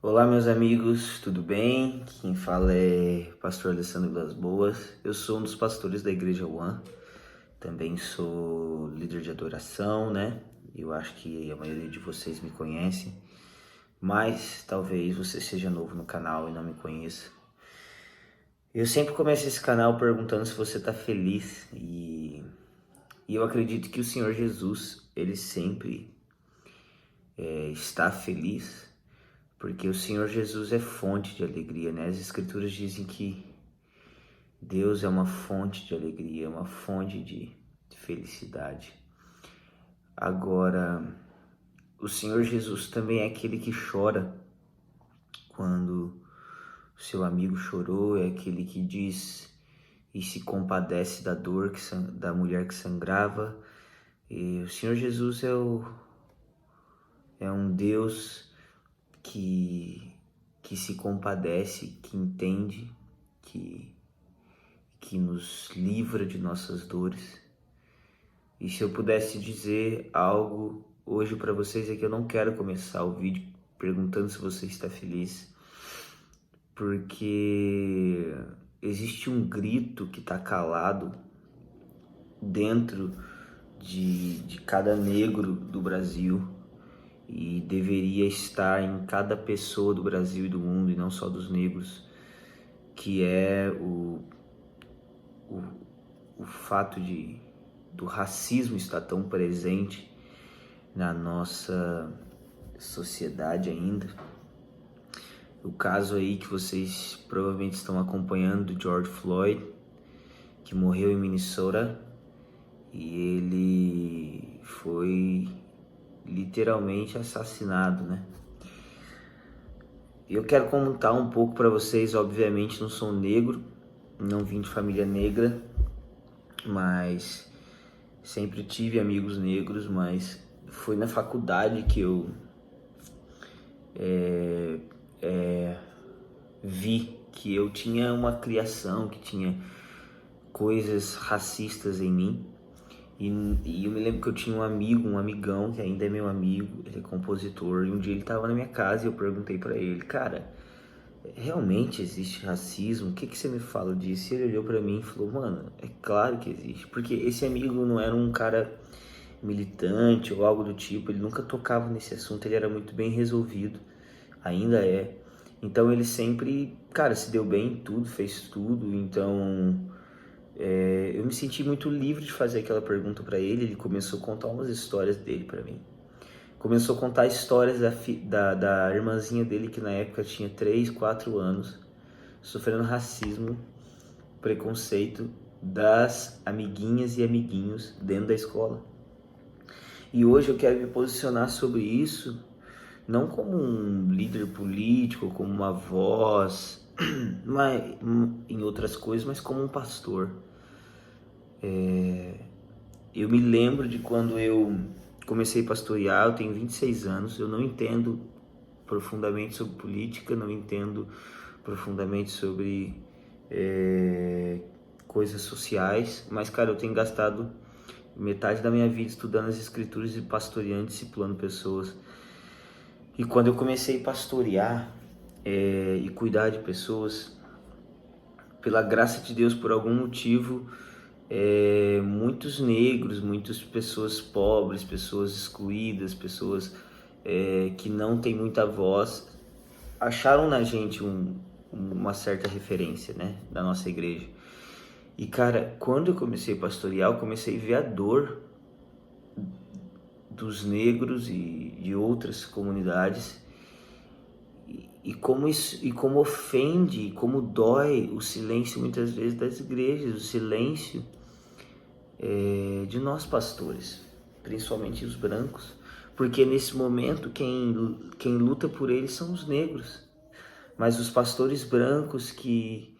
Olá, meus amigos, tudo bem? Quem fala é Pastor Alessandro das Boas. Eu sou um dos pastores da Igreja One. Também sou líder de adoração, né? Eu acho que a maioria de vocês me conhece, mas talvez você seja novo no canal e não me conheça. Eu sempre começo esse canal perguntando se você está feliz e eu acredito que o Senhor Jesus, ele sempre está feliz. Porque o Senhor Jesus é fonte de alegria, né? As Escrituras dizem que Deus é uma fonte de alegria, é uma fonte de felicidade. Agora, o Senhor Jesus também é aquele que chora quando o seu amigo chorou, é aquele que diz e se compadece da dor da mulher que sangrava. E o Senhor Jesus é um Deus que, que se compadece, que entende, que nos livra de nossas dores. E se eu pudesse dizer algo hoje para vocês é que eu não quero começar o vídeo perguntando se você está feliz, porque existe um grito que está calado dentro de cada negro do Brasil e deveria estar em cada pessoa do Brasil e do mundo, e não só dos negros, que é o, o fato do racismo estar tão presente na nossa sociedade ainda. O caso aí que vocês provavelmente estão acompanhando do George Floyd, que morreu em Minnesota, e ele foi literalmente assassinado, né? Eu quero contar um pouco para vocês, obviamente não sou negro, não vim de família negra, mas sempre tive amigos negros, mas foi na faculdade que eu vi que eu tinha uma criação, que tinha coisas racistas em mim. E eu me lembro que eu tinha um amigão, que ainda é meu amigo, ele é compositor, e um dia ele tava na minha casa e eu perguntei pra ele, cara, realmente existe racismo? O que você me fala disso? E ele olhou pra mim e falou, mano, é claro que existe, porque esse amigo não era um cara militante ou algo do tipo, ele nunca tocava nesse assunto, ele era muito bem resolvido, ainda é. Então ele sempre, cara, se deu bem em tudo, fez tudo, então eu me senti muito livre de fazer aquela pergunta para ele. Ele começou a contar umas histórias dele para mim. Começou a contar histórias da irmãzinha dele, que na época tinha 3, 4 anos, sofrendo racismo, preconceito das amiguinhas e amiguinhos dentro da escola. E hoje eu quero me posicionar sobre isso, não como um líder político, como uma voz, mas, em outras coisas, mas como um pastor. Eu me lembro de quando eu comecei a pastorear, eu tenho 26 anos, eu não entendo profundamente sobre política, não entendo profundamente sobre coisas sociais, mas, cara, eu tenho gastado metade da minha vida estudando as escrituras e pastoreando, discipulando pessoas. E quando eu comecei a pastorear e cuidar de pessoas, pela graça de Deus, por algum motivo, muitos negros, muitas pessoas pobres, pessoas excluídas, pessoas que não têm muita voz, acharam na gente uma certa referência, né, da nossa igreja. E, cara, quando eu comecei a pastorear, eu comecei a ver a dor dos negros e de outras comunidades, e como ofende, e como dói o silêncio muitas vezes das igrejas, o silêncio de nós pastores, principalmente os brancos, porque nesse momento quem luta por eles são os negros, mas os pastores brancos que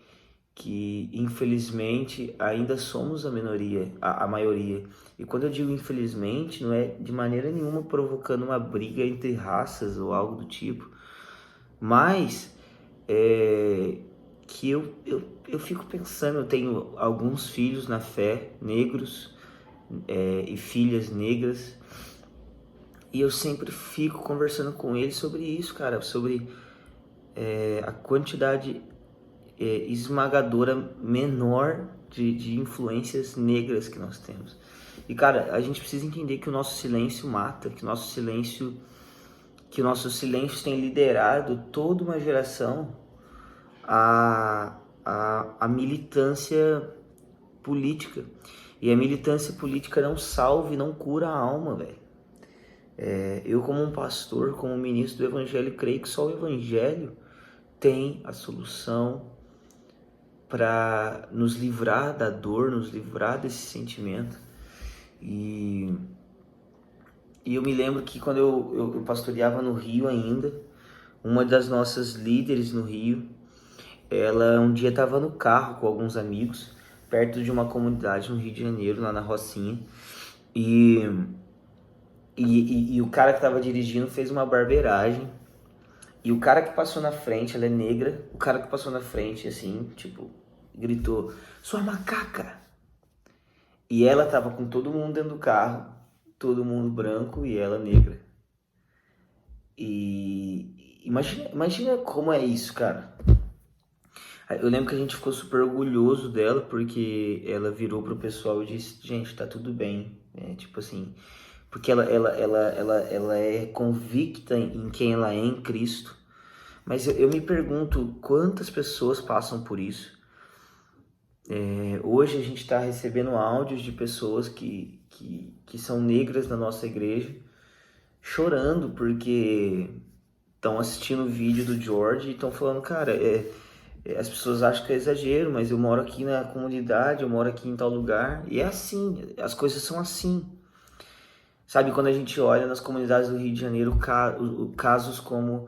infelizmente ainda somos a minoria, a maioria. E quando eu digo infelizmente, não é de maneira nenhuma provocando uma briga entre raças ou algo do tipo, mas que eu fico pensando, eu tenho alguns filhos na fé, negros, e filhas negras, e eu sempre fico conversando com eles sobre isso, cara, sobre a quantidade esmagadora menor de influências negras que nós temos. E cara, a gente precisa entender que o nosso silêncio mata, que o nosso silêncio tem liderado toda uma geração a militância política. E a militância política não salva e não cura a alma, velho. Eu, como um pastor, como um ministro do Evangelho, creio que só o Evangelho tem a solução para nos livrar da dor, nos livrar desse sentimento. E eu me lembro que quando eu pastoreava no Rio ainda, uma das nossas líderes no Rio, ela um dia estava no carro com alguns amigos, perto de uma comunidade no Rio de Janeiro, lá na Rocinha, e o cara que estava dirigindo fez uma barbeiragem, e o cara que passou na frente, ela é negra, o cara que passou na frente, assim, tipo, gritou, sua macaca! E ela tava com todo mundo dentro do carro, todo mundo branco e ela negra. E imagina como é isso, cara. Eu lembro que a gente ficou super orgulhoso dela, porque ela virou pro pessoal e disse, gente, tá tudo bem. Tipo assim, porque ela é convicta em quem ela é em Cristo. Mas eu me pergunto quantas pessoas passam por isso. Hoje a gente está recebendo áudios de pessoas que são negras na nossa igreja, chorando porque estão assistindo o vídeo do George e estão falando, cara, as pessoas acham que é exagero, mas eu moro aqui na comunidade, eu moro aqui em tal lugar, e é assim, as coisas são assim. Sabe, quando a gente olha nas comunidades do Rio de Janeiro, casos como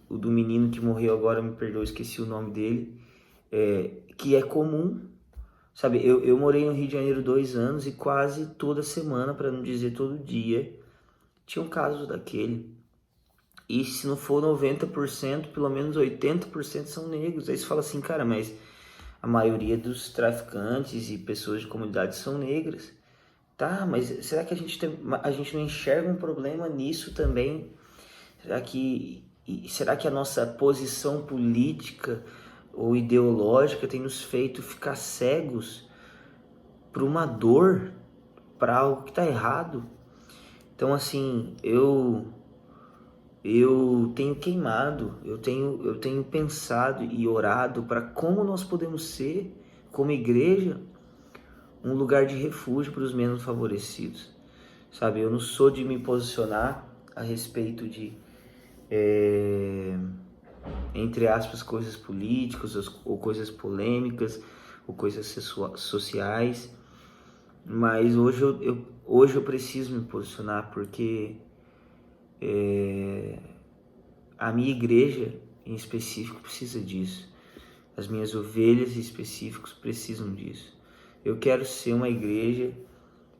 o do menino que morreu agora, me perdoa, esqueci o nome dele, que é comum, sabe? Eu morei no Rio de Janeiro 2 anos e quase toda semana, para não dizer todo dia, tinha um caso daquele. E se não for 90%, pelo menos 80% são negros. Aí você fala assim, cara, mas a maioria dos traficantes e pessoas de comunidade são negras. Tá, mas será que a gente não enxerga um problema nisso também? Será que a nossa posição política ou ideológica tem nos feito ficar cegos para uma dor, para algo que está errado? Então, assim, eu tenho queimado, eu tenho pensado e orado para como nós podemos ser, como igreja, um lugar de refúgio para os menos favorecidos. Sabe, eu não sou de me posicionar a respeito de, entre aspas, coisas políticas ou coisas polêmicas ou coisas sociais, mas hoje eu preciso me posicionar porque a minha igreja em específico precisa disso. As minhas ovelhas em específico precisam disso. Eu quero ser uma igreja,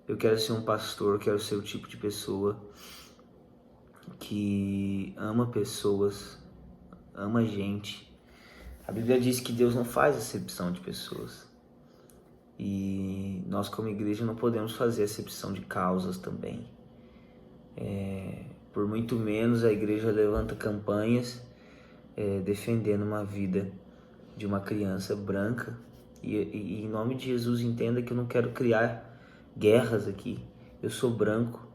eu quero ser um pastor, eu quero ser o tipo de pessoa que ama pessoas, ama gente. A Bíblia diz que Deus não faz acepção de pessoas. E nós como igreja não podemos fazer acepção de causas também. Por muito menos a igreja levanta campanhas defendendo uma vida de uma criança branca. E em nome de Jesus, entenda que eu não quero criar guerras aqui. Eu sou branco,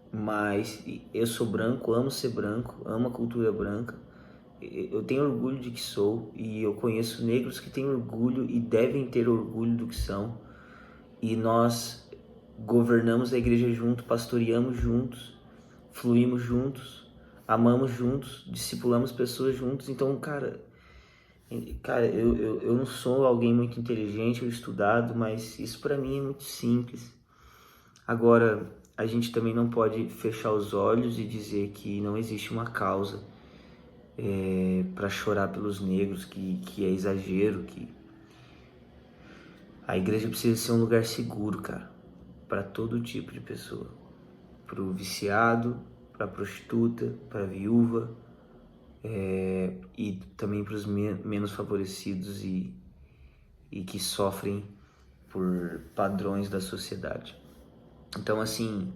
mas eu sou branco, amo ser branco, amo a cultura branca. Eu tenho orgulho de que sou, e eu conheço negros que têm orgulho e devem ter orgulho do que são. E nós governamos a igreja junto, pastoreamos juntos, fluímos juntos, amamos juntos, discipulamos pessoas juntos. Então, cara, eu não sou alguém muito inteligente ou estudado, mas isso para mim é muito simples. Agora, a gente também não pode fechar os olhos e dizer que não existe uma causa para chorar pelos negros, que é exagero, que a igreja precisa ser um lugar seguro, cara, para todo tipo de pessoa, pro viciado, pra prostituta, pra viúva, e também para os menos favorecidos e que sofrem por padrões da sociedade. Então, assim,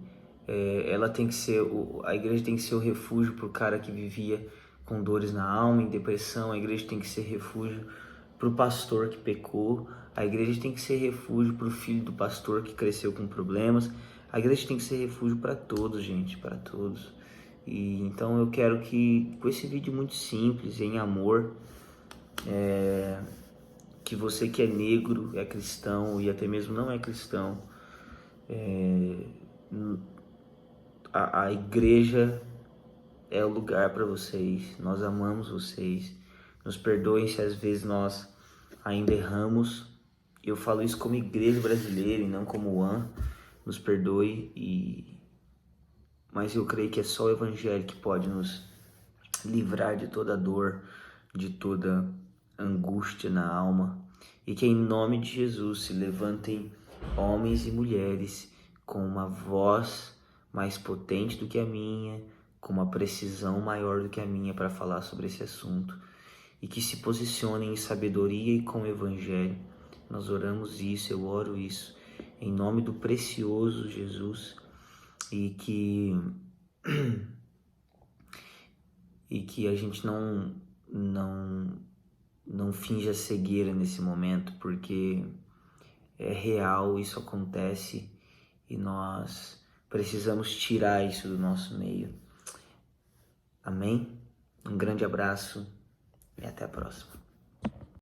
ela tem que ser, a igreja tem que ser o refúgio para o cara que vivia com dores na alma, em depressão. A igreja tem que ser refúgio para o pastor que pecou. A igreja tem que ser refúgio para o filho do pastor que cresceu com problemas. A igreja tem que ser refúgio para todos, gente, para todos. E então eu quero que, com esse vídeo muito simples, em amor, que você que é negro, é cristão e até mesmo não é cristão, a igreja é o lugar para vocês. Nós amamos vocês. Nos perdoem se às vezes nós ainda erramos. Eu falo isso como igreja brasileira e não como one. Nos perdoe, mas eu creio que é só o evangelho que pode nos livrar de toda dor, de toda angústia na alma. E que em nome de Jesus se levantem homens e mulheres com uma voz mais potente do que a minha, com uma precisão maior do que a minha para falar sobre esse assunto, e que se posicionem em sabedoria e com o evangelho. Nós oramos isso, eu oro isso, em nome do precioso Jesus, e que a gente não finja cegueira nesse momento, porque é real, isso acontece e nós precisamos tirar isso do nosso meio. Amém? Um grande abraço e até a próxima.